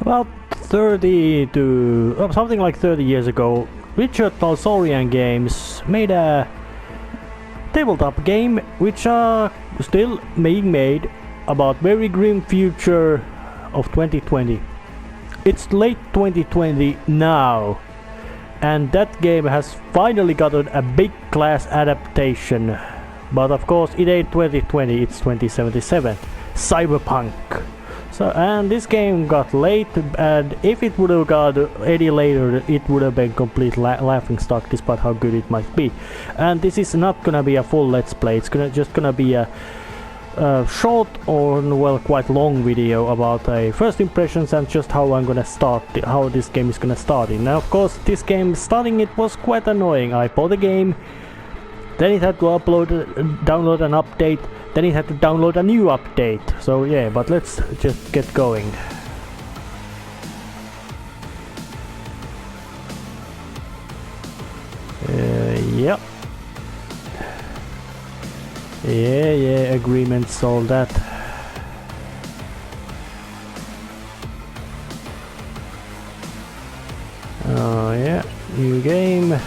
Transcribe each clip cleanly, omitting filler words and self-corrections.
About 30 to something like 30 years ago, Richard Talsorian Games made a tabletop game which are still being made about very grim future of 2020. It's late 2020 now, and that game has finally gotten a big class adaptation. But of course it ain't 2020, it's 2077. Cyberpunk. So, and this game got late, and if it would have got any later, it would have been complete laughing stock despite how good it might be. And this is not gonna be a full let's play, it's just gonna be a short or well quite long video about first impressions and just how I'm gonna start, how this game is gonna start in. Now of course this game starting it was quite annoying. I bought the game, then it had to download an update, then it had to download a new update. So yeah, but let's just get going. Yep. Yeah, agreements, all that. Oh yeah, new game.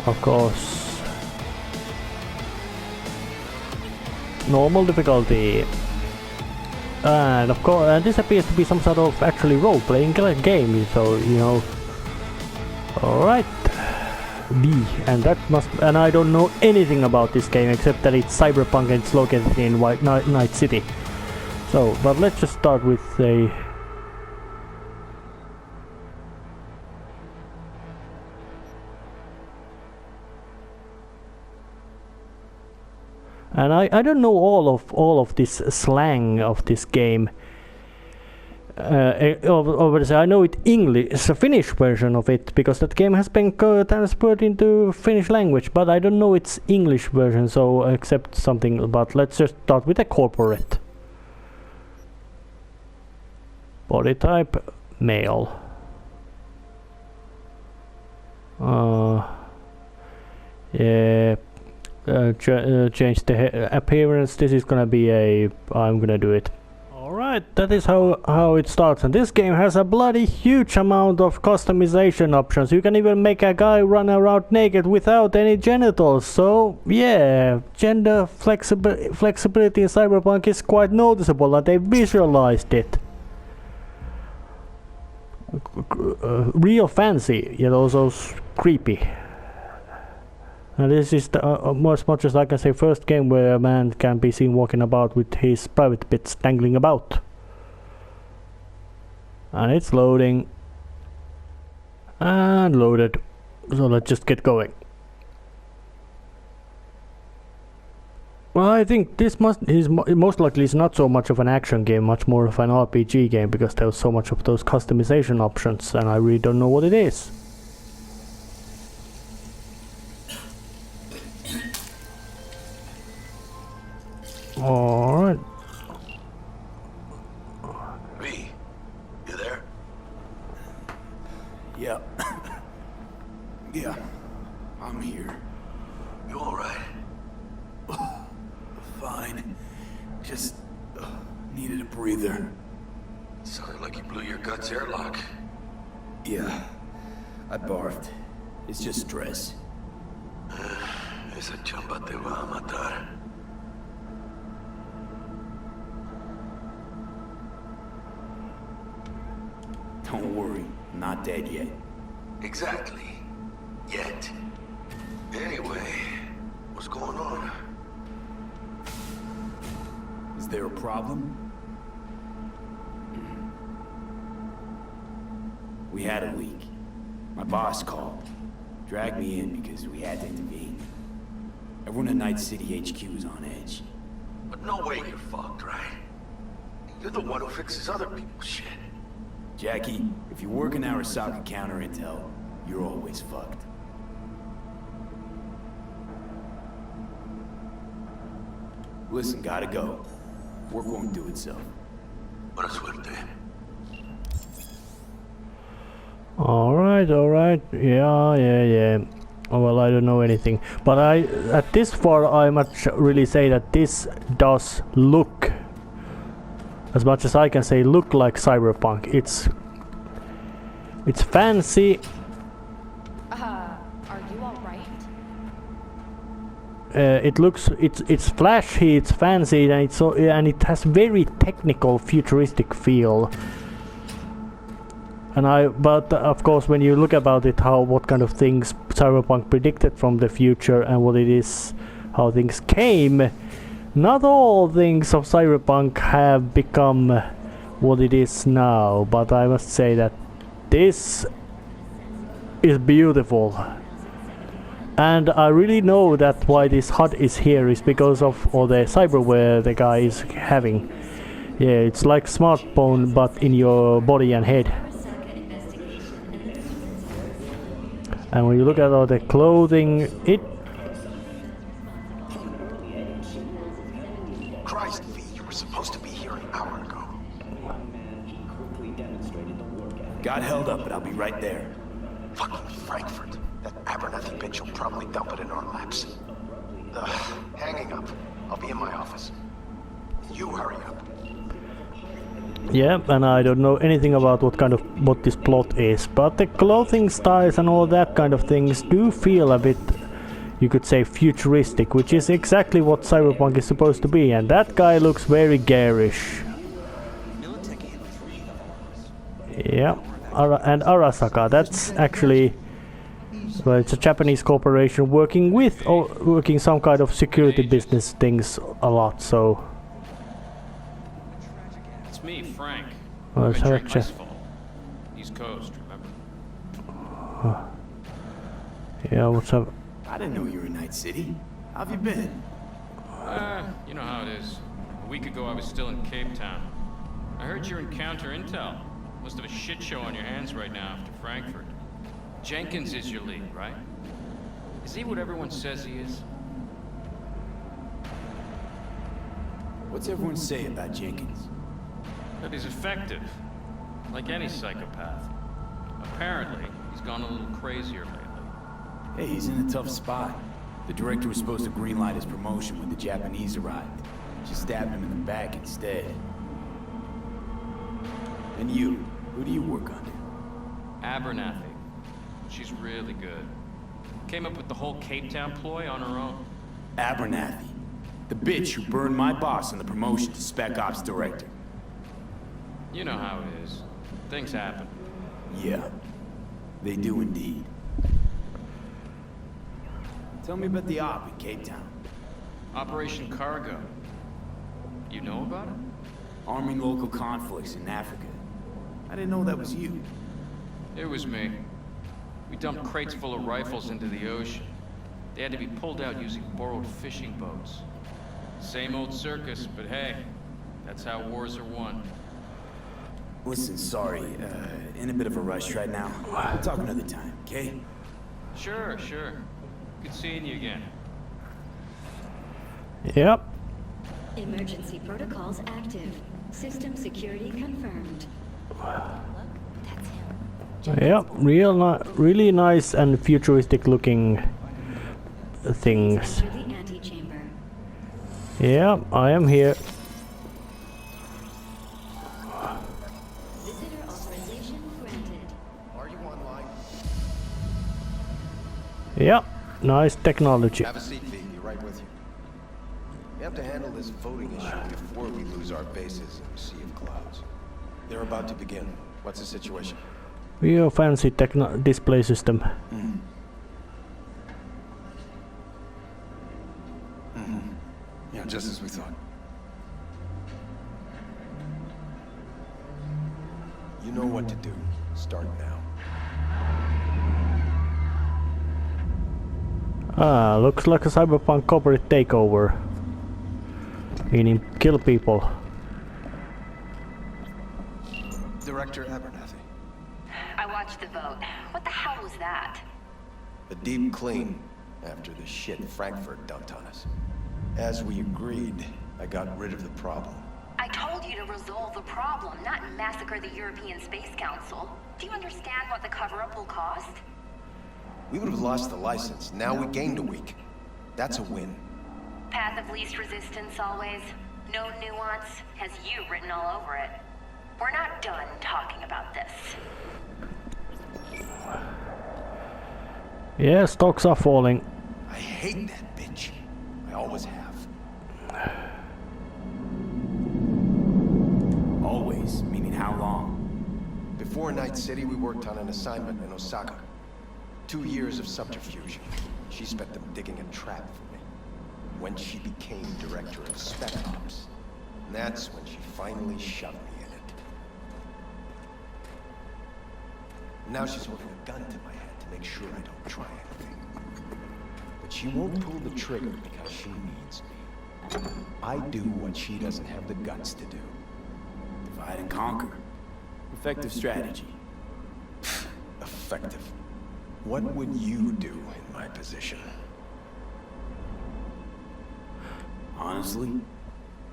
Of course, normal difficulty, and of course, this appears to be some sort of actually role-playing game. So you know, all right, B, and that must, and I don't know anything about this game except that it's Cyberpunk and it's located in Night City. So, but let's just start with a. And I don't know all of this slang of this game. Obviously, I know it English, it's a Finnish version of it because that game has been transferred into Finnish language, but I don't know its English version. So except something. But let's just start with a corporate. Body type male. Yeah. Change the appearance. This is gonna be a. I'm gonna do it. Alright, that is how it starts, and this game has a bloody huge amount of customization options. You can even make a guy run around naked without any genitals. So yeah, gender flexibility in Cyberpunk is quite noticeable, and they visualized it. Real fancy, yet also creepy. And this is the, as much as I can say, first game where a man can be seen walking about with his private bits dangling about. And it's loading. And loaded. So let's just get going. Well, I think this most likely is not so much of an action game, much more of an RPG game, because there was so much of those customization options, and I really don't know what it is. Alright. V, you there? Yeah. Yeah, I'm here. You alright? Fine. Just needed a breather. Sounded like you blew your guts airlock. Yeah, I barfed. It's just stress. Esa chamba te va a matar. Don't worry, I'm not dead yet. Exactly. Yet. Anyway, what's going on? Is there a problem? We had a leak. My boss called. Dragged me in because we had to intervene. Everyone at Night City HQ is on edge. But no way you're fucked, right? You're the one who fixes other people's shit. Jackie, if you work in Arasaka counter intel, you're always fucked. Listen, gotta go. Work won't do itself. Buena suerte. Alright. Yeah. Oh, well, I don't know anything, but at this far I must really say that this does look, as much as I can say, look like Cyberpunk. It's fancy. Are you all right? It's flashy, it's fancy, and it has very technical, futuristic feel. But of course, when you look about it, what kind of things Cyberpunk predicted from the future and what it is, how things came, not all things of Cyberpunk have become what it is now. But I must say that this is beautiful, and I really know that why this HUD is here is because of all the cyberware the guy is having. Yeah, it's like smartphone but in your body and head. And when you look at all the clothing, Christ, V, you were supposed to be here an hour ago. Got held up, but I'll be right there. Fucking Frankfurt. That Abernathy bitch will probably dump it in our laps. Hanging up. I'll be in my office. You hurry up. yeah, and I don't know anything about what this plot is, but the clothing styles and all that kind of things do feel a bit, you could say, futuristic, which is exactly what Cyberpunk is supposed to be, and that guy looks very garish. Yeah, and Arasaka, that's actually, well, it's a Japanese corporation working some kind of security business things a lot, so... It's me, Frank. Well, I've been drinking East Coast, remember? Yeah, what's up? I didn't know you were in Night City. How have you been? You know how it is. A week ago I was still in Cape Town. I heard you're in counter intel. Must have a shit show on your hands right now after Frankfurt. Jenkins is your lead, right? Is he what everyone says he is? What's everyone say about Jenkins? That he's effective. Like any psychopath. Apparently, he's gone a little crazier lately. Hey, he's in a tough spot. The director was supposed to greenlight his promotion when the Japanese arrived. She stabbed him in the back instead. And you? Who do you work under? Abernathy. She's really good. Came up with the whole Cape Town ploy on her own. Abernathy. The bitch who burned my boss on the promotion to Spec Ops Director. You know how it is. Things happen. Yeah, they do indeed. Tell me about the op in Cape Town. Operation Cargo. You know about it? Arming local conflicts in Africa. I didn't know that was you. It was me. We dumped crates full of rifles into the ocean. They had to be pulled out using borrowed fishing boats. Same old circus, but hey, that's how wars are won. Listen, sorry, in a bit of a rush right now. We'll talk another time, okay? Sure. Good seeing you again. Yep. Emergency protocols active. System security confirmed. That's him. Yep, really nice and futuristic looking things. Enter the antechamber. Yeah, I am here. Visitor authorization granted. Are you online? Yep, nice technology. Have a seat, V. Be right with you. We have to handle this voting issue before we lose our bases in a sea of clouds. They're about to begin. What's the situation? Real fancy display system. Yeah, just as we thought. You know what to do. Start now. Ah, looks like a Cyberpunk corporate takeover. Meaning kill people. Director Abernathy. I watched the vote. What the hell was that? A deep clean after the shit Frankfurt dumped on us. As we agreed, I got rid of the problem. I told you to resolve the problem, not massacre the European Space Council. Do you understand what the cover-up will cost? We would have lost the license. Now we gained a week. That's a win. Path of least resistance always. No nuance. Has you written all over it. We're not done talking about this. Yeah, stocks are falling. I hate that bitch. I always have. Always, meaning how long? Before Night City, we worked on an assignment in Osaka. 2 years of subterfuge. She spent them digging a trap for me. When she became director of Spec Ops, that's when she finally shoved me in it. Now she's holding a gun to my head to make sure I don't try anything. But she won't pull the trigger because she needs me. I do what she doesn't have the guts to do. Divide and conquer. Effective strategy. Effective. What would you do in my position? Honestly,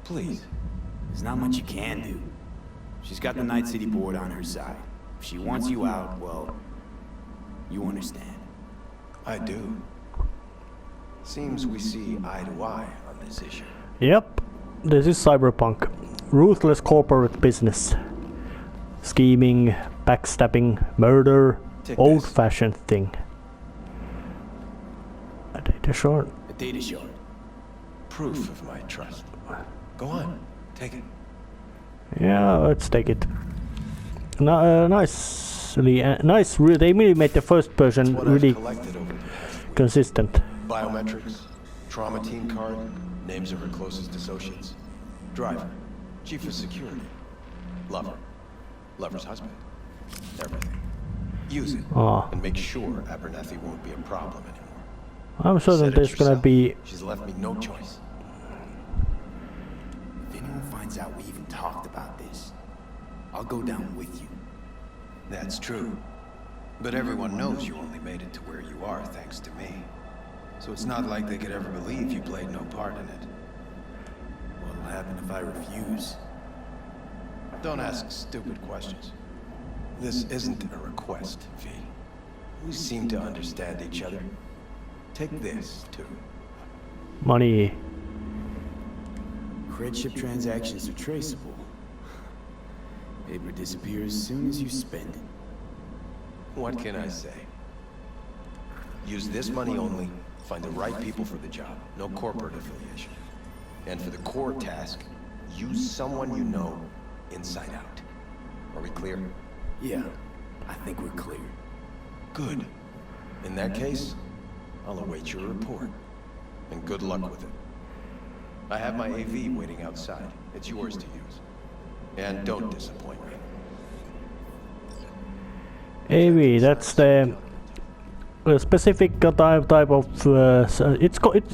Please. there's not much you can do. She's got the Night City board on her side. If she wants you out, well, you understand. I do. Seems we see eye to eye on this issue. Yep, this is Cyberpunk. Ruthless corporate business. Scheming, backstabbing, murder, Take old-fashioned thing. A data shard. A data shard. Proof of my trust. Go on, take it. Yeah, let's take it. Nicely, nice. They really made the first person What I've really collected over the past week. consistent. Biometrics, trauma team card, names of her closest associates. Driver, chief of security. Lover, lover's husband. Everything. Use it, Ah. and make sure Abernathy won't be a problem anymore. I'm certain Said it there's gonna yourself. be. She's left me no choice. If anyone finds out we even talked about this, I'll go down with you. That's true. But everyone knows you only made it to where you are thanks to me. So it's not like they could ever believe you played no part in it. What'll happen if I refuse? Don't ask stupid questions. This isn't a request, V. We seem to understand each other. Take this, too. Money. Credship transactions are traceable. Paper disappears as soon as you spend it. What can I say? Use this money only, find the right people for the job, no corporate affiliation. And for the core task, use someone you know inside out. Are we clear? Yeah, I think we're clear. Good. In that case, I'll await your report. And good luck with it. I have my AV waiting outside. It's yours to use. And don't disappoint me. AV, that's the specific type of.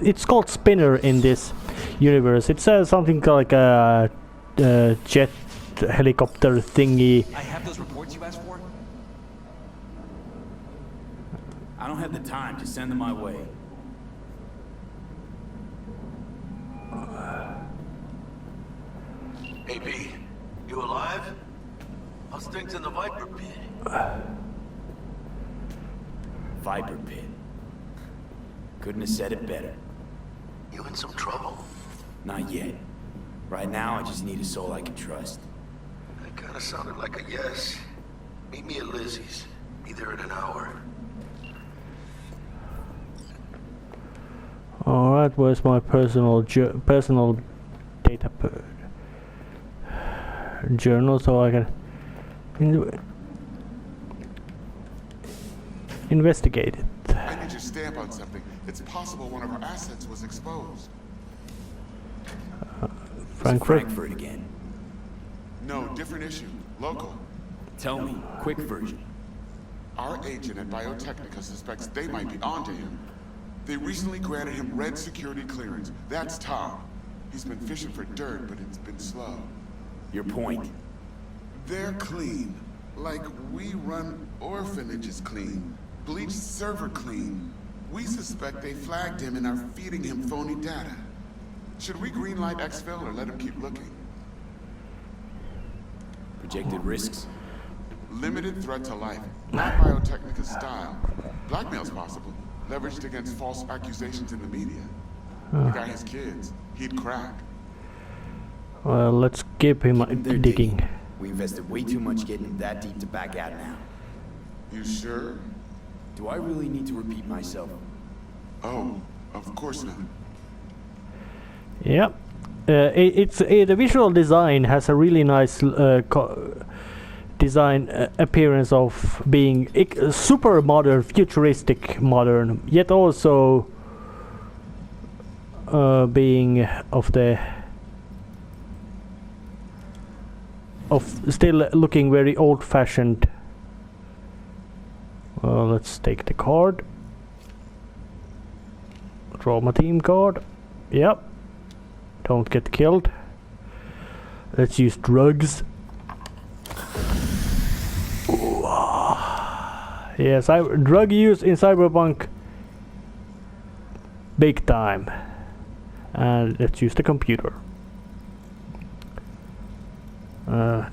It's called spinner in this universe. It's something like a jet helicopter thingy. I have those reports you asked for? I don't have the time to send them my way. Hey, B, you alive? How's things in the Viper Pit? Viper Pit. Couldn't have said it better. You in some trouble? Not yet. Right now, I just need a soul I can trust. That kinda sounded like a yes. Meet me at Lizzie's. Be there in an hour. All right, where's my personal data journal so I can investigate it. I need your stamp on something. It's possible one of our assets was exposed. Frankfurt. Again. No, different issue. Local. Tell me, quick version. Our agent at Biotechnica suspects they might be onto him. They recently granted him red security clearance. That's Tom. He's been fishing for dirt, but it's been slow. Your point. They're clean. Like we run orphanages clean. Bleach server clean. We suspect they flagged him and are feeding him phony data. Should we greenlight exfil or let him keep looking? Projected risks? Limited threat to life. Not Biotechnica's style. Blackmail's possible. Leveraged against false accusations in the media. The guy has kids. He'd crack. Well, let's keep him They're digging. We invested way too much getting him that deep to back out now. You sure? Do I really need to repeat myself? Oh, of course not. Yep. The visual design has a really nice design appearance of being super modern, futuristic modern, yet also being of still looking very old-fashioned. Well, let's take the card. Draw my team card. Yep. Don't get killed. Let's use drugs. Ooh. Yes, drug use in Cyberpunk. Big time. And let's use the computer.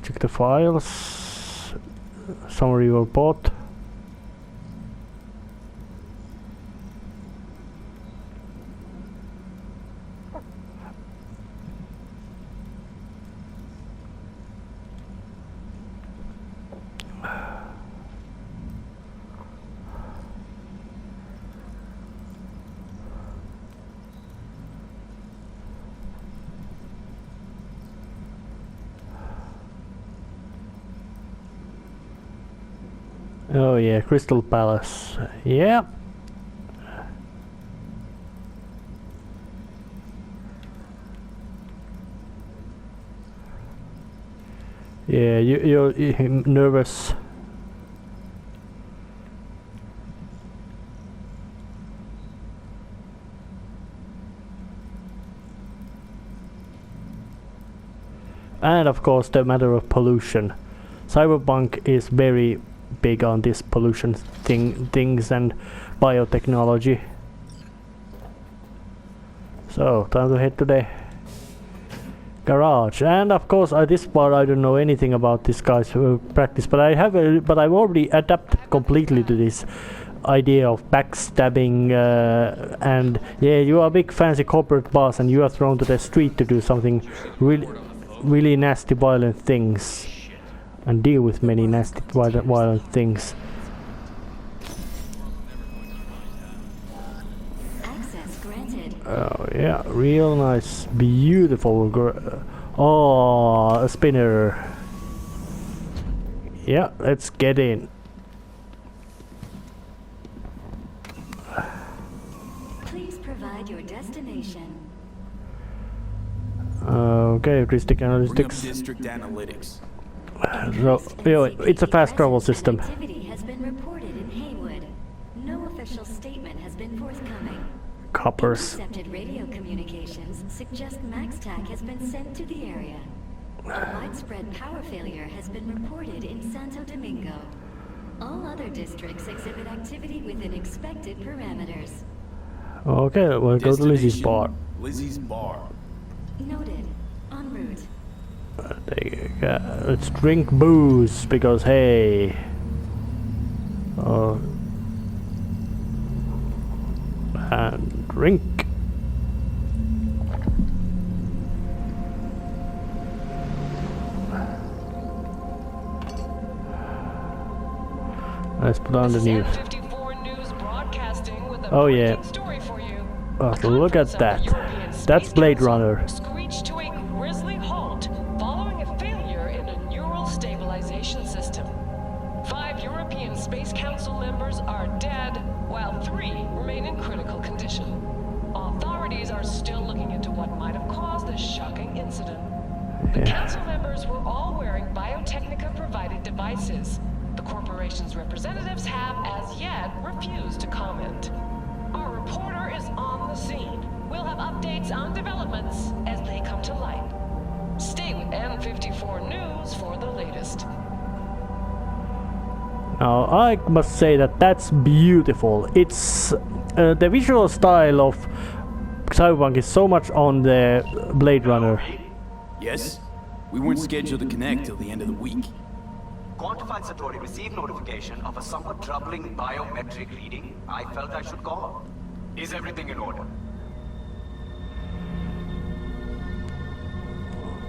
Check the files. Summary report. Oh yeah, Crystal Palace. Yeah. Yeah, you're nervous. And of course the matter of pollution. Cyberpunk is very big on this pollution things and biotechnology. So time to head to the garage. And of course this part I don't know anything about this guy's practice, but I've already adapted completely to this idea of backstabbing and yeah, you are a big fancy corporate boss and you are thrown to the street to do something really nasty violent things and deal with many nasty violent things. Access granted. Oh yeah, real nice, beautiful. Oh, a spinner. Yeah, let's get in. Please provide your destination. Okay, heuristic Bring up analytics. district analytics. So, it's a fast travel system. Activity has been reported in Haywood. No official statement has been forthcoming. Coppers. Intercepted radio communications suggest MaxTac has been sent to the area. A widespread power failure has been reported in Santo Domingo. All other districts exhibit activity within expected parameters. Okay, we'll go to Lizzie's bar. Lizzie's bar. Noted. En route. Let's drink booze because hey. And drink. Let's put on the news. Oh yeah. Oh, look at that. That's Blade Runner. Screeched to a grisly halt following a failure in a neural stabilization system. 5 European Space Council members are dead, while 3 remain in critical condition. Authorities are still looking into what might have caused this shocking incident. The council members were all wearing Biotechnica-provided devices. The corporation's representatives have, as yet, refused to comment. Our reporter is on the scene. We'll have updates on developments as they come to light. Stay with M54 News for the latest. Now, I must say that that's beautiful. It's the visual style of Cyberpunk is so much on the Blade Runner. Yes? We weren't scheduled to connect till the end of the week. Quantified Satori received notification of a somewhat troubling biometric reading. I felt I should call. Is everything in order?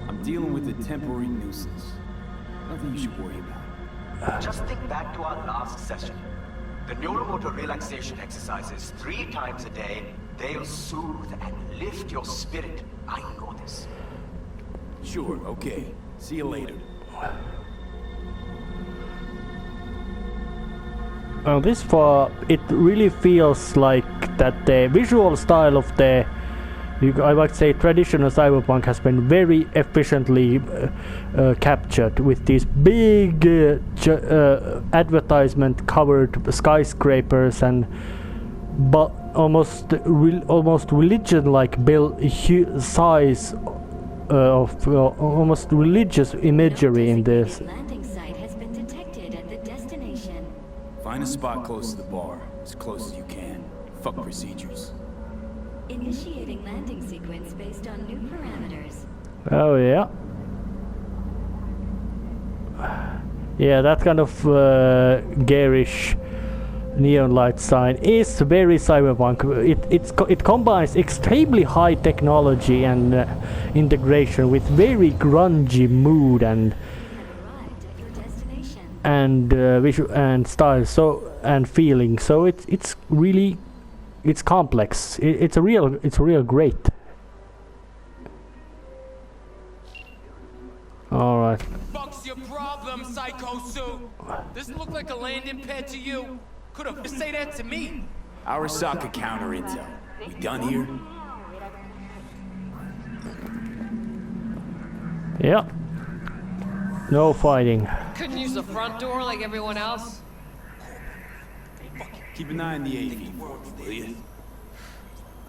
I'm dealing with a temporary nuisance. Nothing you should worry about. Just think back to our last session. The neuromotor relaxation exercises 3 times a day. They'll soothe and lift your spirit. I know this. Sure, okay. See you later. This far, it really feels like that the visual style of the, I might say, traditional cyberpunk has been very efficiently captured with these big advertisement-covered skyscrapers and almost religion-like built size of almost religious imagery in this. Landing site has been detected at the destination. Find a spot close to the bar, as close as you can. Fuck procedures. Initiating landing sequence based on new parameters. Oh yeah. Yeah, that kind of garish neon light sign is very cyberpunk. It combines extremely high technology and integration with very grungy mood and visual and style, so and feeling. So it's really complex. It's a real great. All right. Fuck's your problem, Psycho Suit? Doesn't look like a landing pad to you. Could have just say that to me. Arasaka counter intel. We done here? Yeah. No fighting. Couldn't use the front door like everyone else? Keep an eye on the AV for me, will you?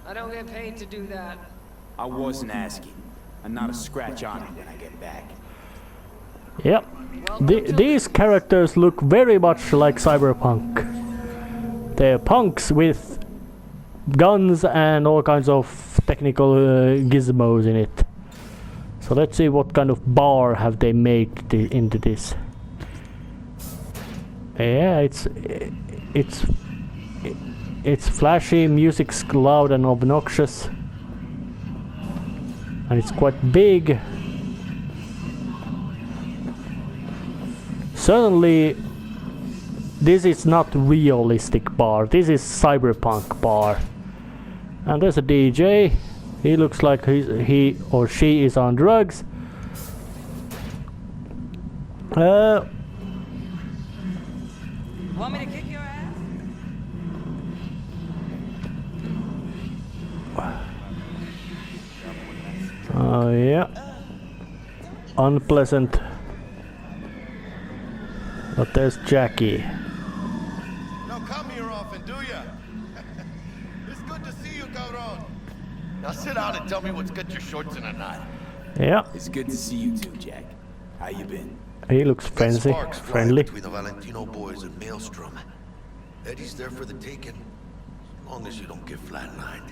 I don't get paid to do that. I wasn't asking. I'm not a scratch on it when I get back. Yep. These characters look very much like Cyberpunk. They're punks with guns and all kinds of technical gizmos in it. So let's see what kind of bar have they made into this. Yeah, it's flashy, music's loud and obnoxious, and it's quite big. Certainly, this is not realistic bar. This is cyberpunk bar. And there's a DJ. He looks like he or she is on drugs. Want me to kick your ass? Oh yeah. Unpleasant. But there's Jackie. Don't come here often, do ya? It's good to see you, Cabron. Now sit down and tell me what's got your shorts in a knot. Yeah. It's good to see you too, Jack. How you been? He looks fancy, friendly. Between the Valentino boys and Maelstrom. Eddie's there for the taking, as long as you don't get flatlined.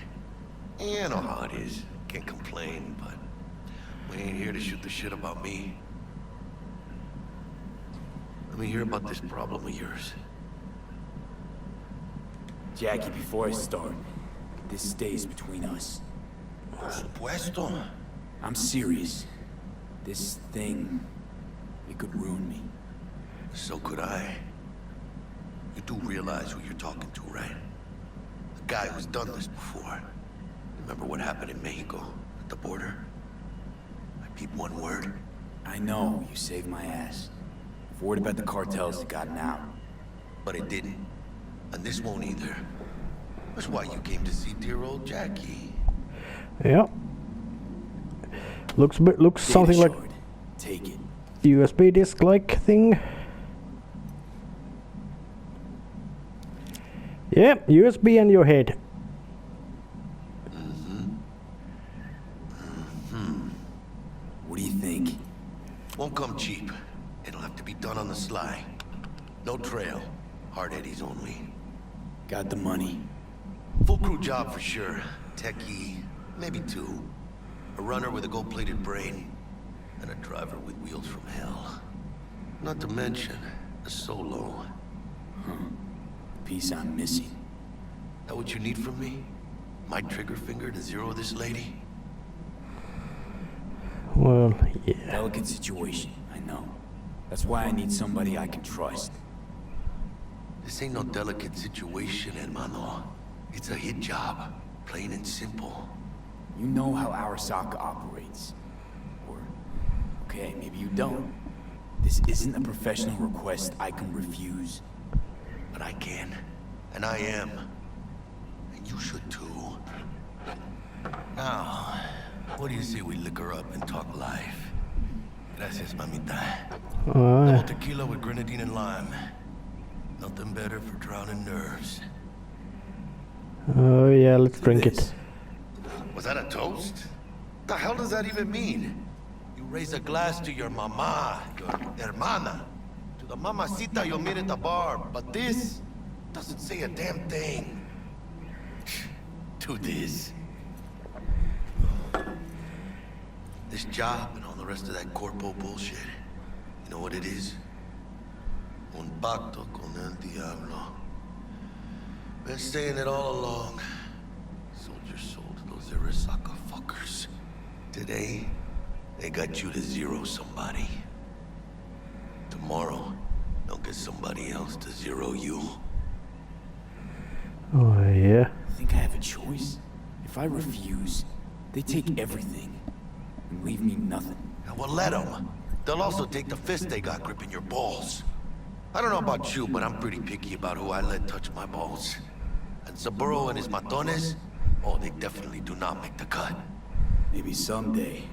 You know how it is. Can't complain, but we ain't here to shoot the shit about me. Let me hear about this problem of yours. Jackie, before I start, this stays between us. Por supuesto. I'm serious. This thing, it could ruin me. So could I. You do realize who you're talking to, right? The guy who's done this before. Remember what happened in Mexico, at the border? I peeped one word. I know, you saved my ass. I've worried about the cartels that gotten out. But it didn't. And this won't either. That's why you came to see dear old Jackie. Yeah. Looks something like Take it. USB disc-like thing. Yeah, USB and your head. What do you think? Won't come cheap. It'll have to be done on the sly. No trail. Hard eddies only. Got the money. Full crew job for sure. Techie, maybe 2. A runner with a gold-plated brain, and a driver with wheels from hell. Not to mention a solo. Piece I'm missing. That what you need from me? My trigger finger to zero this lady? Well, yeah. Delicate situation, I know. That's why I need somebody I can trust. This ain't no delicate situation, hermano. It's a hit job. Plain and simple. You know how Arasaka operates. Or, okay, maybe you don't. This isn't a professional request I can refuse. But I can. And I am. And you should too. Now, what do you say we liquor up and talk life? Gracias, mamita. Double tequila with grenadine and lime. Nothing better for drowning nerves. Oh yeah, let's drink it. Was that a toast? The hell does that even mean? You raise a glass to your mama, your hermana, to the mamacita you'll meet at the bar, but this doesn't say a damn thing. To this. This job and all the rest of that corpo bullshit. You know what it is? Un pacto con el diablo. Been saying it all along. Sold your soul to those Arasaka fuckers. Today, they got you to zero somebody. Tomorrow, they'll get somebody else to zero you. Oh yeah. Think I have a choice? If I refuse, they take everything and leave me nothing. Well, let them. They'll also take the fist they got gripping your balls. I don't know about you, but I'm pretty picky about who I let touch my balls. And Saburo and his matones, oh, they definitely do not make the cut. Maybe someday.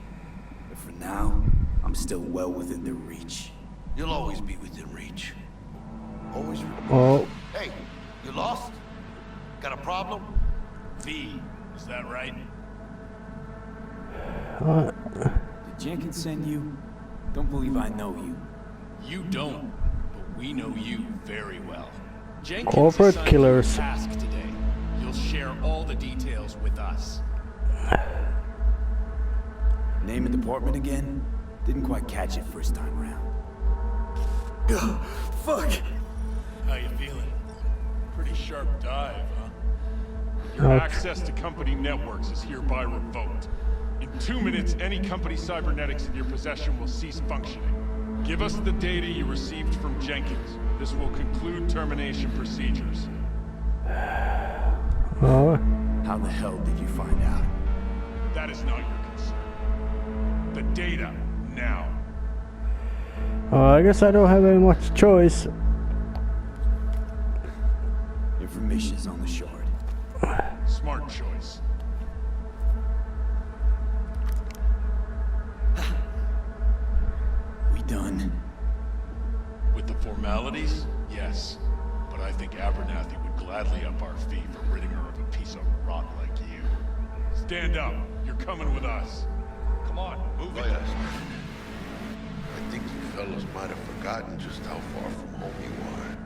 But for now, I'm still well within their reach. You'll always be within reach. Always. Oh. Hey, you lost? Got a problem? V, is that right? Did Jenkins send you? Don't believe I know you. You don't, but we know you very well. Jenkins Corporate assigned killers. you a task today. You'll share all the details with us. Name and department again? Didn't quite catch it first time round. Fuck! How you feeling? Pretty sharp dive, huh? Your access to company networks is hereby revoked. In 2 minutes, any company cybernetics in your possession will cease functioning. Give us the data you received from Jenkins. This will conclude termination procedures. Oh. How the hell did you find out? That is not your concern. The data, now. I guess I don't have very much choice. Information's on the shard. Smart choice. We done? With the formalities, yes. But I think Abernathy would gladly up our fee for ridding her of a piece of rot like you. Stand up. You're coming with us. Come on, move it. I think you fellows might have forgotten just how far from home you are.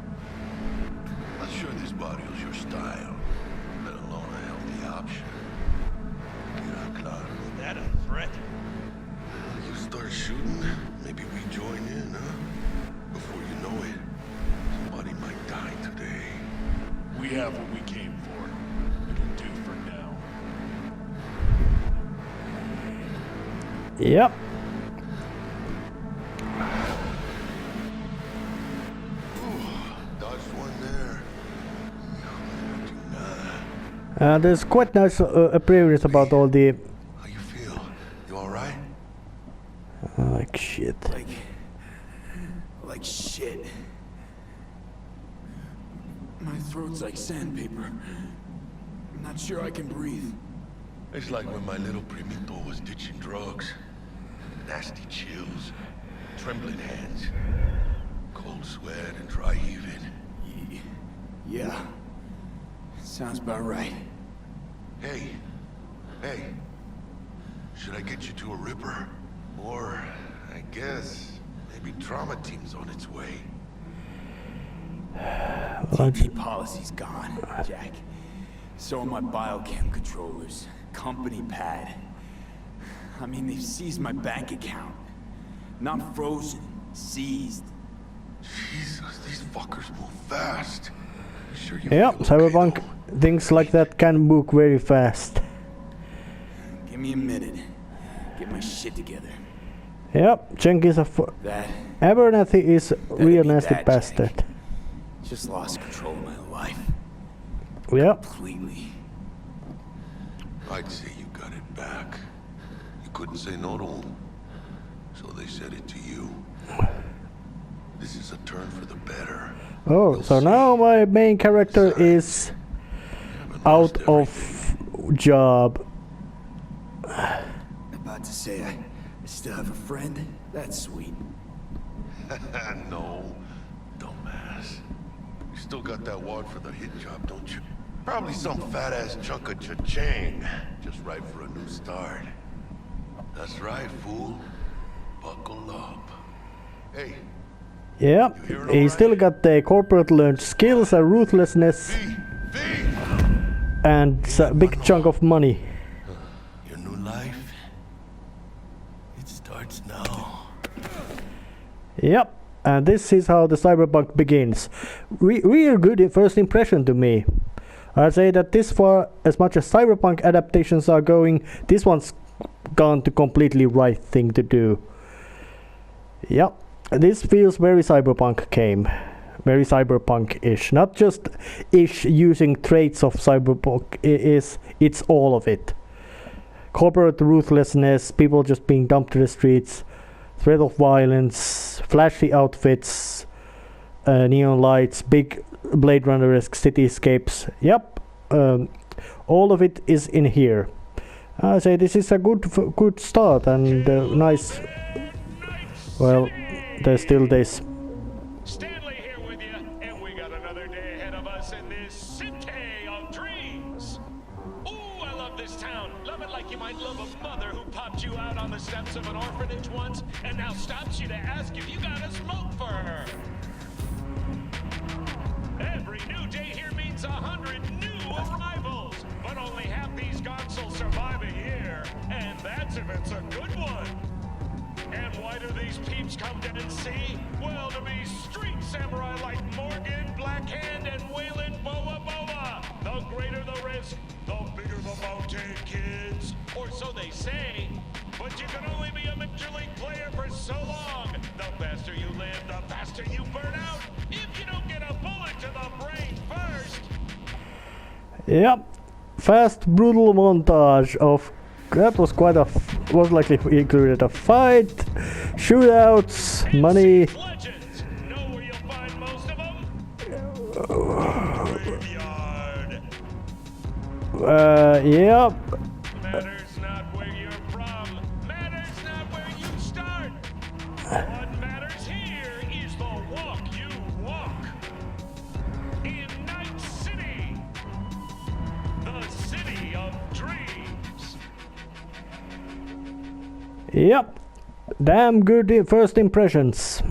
Not sure this barrio's your style, let alone a healthy option. Is that a threat? You start shooting, maybe we join in, huh? Before you know it, somebody might die today. We have what we came for. It'll do for now. Yep. Dodged one there. There's quite nice appearance about all the. How you feel? You alright? Like shit. Like shit. My throat's like sandpaper. I'm not sure I can breathe. It's like when my little primito was ditching drugs. Nasty chills, trembling hands, cold sweat and dry heaving. Yeah. Sounds about right. Hey. Should I get you to a Ripper? Or, I guess, maybe trauma team's on its way. TP policy's gone, Jack. So are my biochem controllers. Company pad. I mean, they've seized my bank account. Not frozen, seized. Jesus, these fuckers move fast. Sure you Yeah, feel okay, Cyberpunk, though? things like that can move very fast. Give me a minute. Get my shit together. Yep, Jenkins That Abernathy is real be nasty that, bastard. Jake. Just lost control of my life. Yep. Completely. I'd say you got it back. You couldn't say no to them. So they said it to you. This is a turn for the better. Oh, You'll so see. now my main character is Haven't out lost of job. About to say I still have a friend? That's sweet. everything. No, dumbass. You still got that wad for the hit job, don't you? Probably some fat-ass chunk of cha-ching. Just right for a new start. That's right, fool. Buckle up. Hey, Yeah, he still got the corporate learned skills and ruthlessness and a big chunk of money. your new life, it starts now. Yep, and this is how the Cyberpunk begins. Real good first impression to me. I'd say that this far, as much as Cyberpunk adaptations are going, this one's gone to completely right thing to do. Yep, this feels very Cyberpunk game. Very Cyberpunk-ish. Not just ish using traits of Cyberpunk, it's all of it. Corporate ruthlessness, people just being dumped to the streets, threat of violence, flashy outfits, neon lights, big Blade Runner-esque cityscapes. Yep, all of it is in here. I say this is a good start and nice. Well, there's still this. Stanley here with you, and we got another day ahead of us in this city of dreams. Ooh, I love this town. Love it like you might love a mother who popped you out on the steps of an orphanage once and now stops you to ask if you got a smoke for her. Every new day here means 100 new arrivals, but only half these gonzels survive a year, and that's if it's a good one. And why do these peeps come to NC? Well, to be street samurai like Morgan, Blackhand, and Waylon Boa Boa. The greater the risk, the bigger the bounty, kids. Or so they say. But you can only be a Major League player for so long. The faster you live, the faster you burn out. If you don't get a bullet to the brain first. Yep, fast brutal montage of that was quite a was likely included a fight, shootouts, money. Legends. Know where you'll find most of them? Graveyard. Yep. Matters not where you're from. Matters not where you start. What matters here is the walk you walk. In Night City. The city of dreams. Yep. Damn good first impressions.